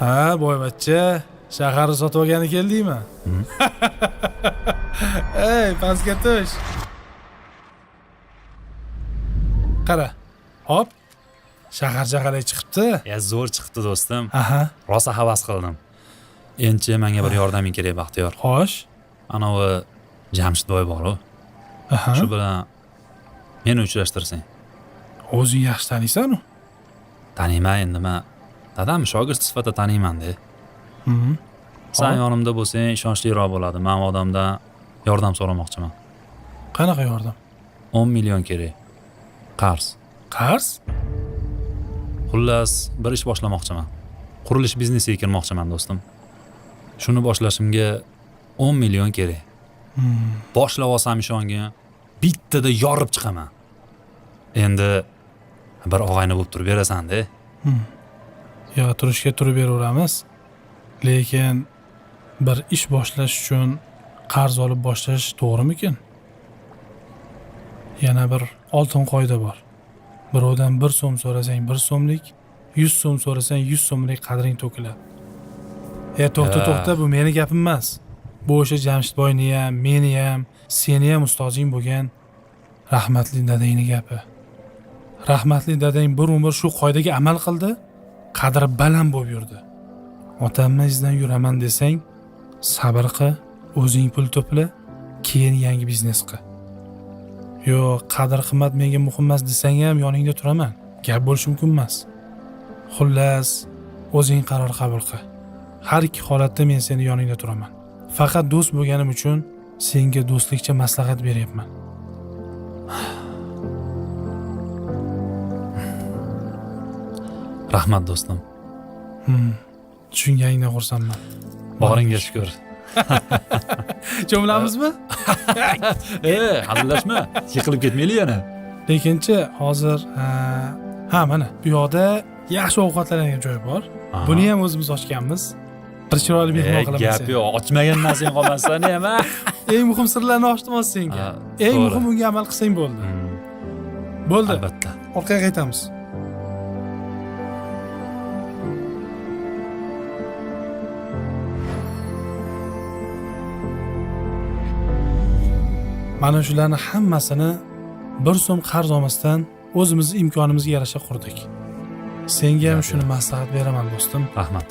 Ha, boyvachcha, shaharni sotib olgani keldingmi? Ey, pastga tush. Qara. Hop. Shaharcha qalay chiqibdi? Ya zo'r chiqdi do'stim. Aha. Rosa havas qildim. Endi menga bir yordaming kerak, Baxtiyor. Xo'sh. Anavi Jamshidboy bor-ku. Aha. Shu bilan meni uchrashtirsang. O'zing yaxshi taniysan-ku? Taniyman endi men. Dadam shogird sifatida taniyman-da. Sen yonimda bo'lsang ishonchliroq bo'ladi. Men odamdan yordam so'ramoqchiman. Qanaqa yordam? 10 million kerak. Qarz. Qarz? Xullas, bir ish boshlamoqchiman. Qurilish biznesiga kirmoqchiman, do'stim. Shuni boshlashimga 10 million kerak. Boshlab olsam ishongin, bittada yorib chiqaman. Endi bir og'ayni bo'lib turib berasan-da. Yo, turishga turib beraveramiz. Lekin bir ish boshlash uchun qarz olib boshlash to'g'rimikin? Yana bir oltin qoida bor. Birovdan 1 so'm so'rasang 1 so'mlik, 100 so'm so'rasang 100 so'mlik qadring to'kiladi. To'xta, bu meni gapim emas. Bu o'sha Jamshidboyni ham, meni ham, seni ham ustozing bo'lgan rahmatli dadangni gapi. Rahmatli dadang bir umr shu qoidaga amal qildi, qadri baland bo'lib yurdi. Otamni izidan yuraman desang, sabr qil, o'zing pul to'pla, keyin yangi biznes qil. Yo, qadr qimmat menga muhim emas desang ham yoningda turaman. Gap bo'lishi mumkin emas. Xullas, o'zing qaror qabul qil. Har ikki holatda men seni yoningda turaman. Faqat do'st bo'lganim uchun senga do'stlikcha maslahat beryapman. Rahmat do'stim. Tushunganingdan xursandman. Boringga shukr. Cho'mlamizmi? Hazillashma. Yiqilib ketmaylik yana. Lekinchi hozir mana bu yoqda yaxshi ovqatlanadigan joy bor. Buni ham o'zimiz ochganmiz. Bir chiroyli mehmon qilamiz. Gap yo'q, ochmagan narsang qolmasan ham. Eng muhim sirlarni ochdim hozir senga. Eng muhim unga amal qilsang bo'ldi. Bo'ldi. Albatta. Orqaga qaytamiz. Mana shularning hammasini 1 so'm qarz olmasdan o'zimiz imkonimizga yarasha qurdik. Senga ham shuni maslahat beraman, do'stim. Rahmat.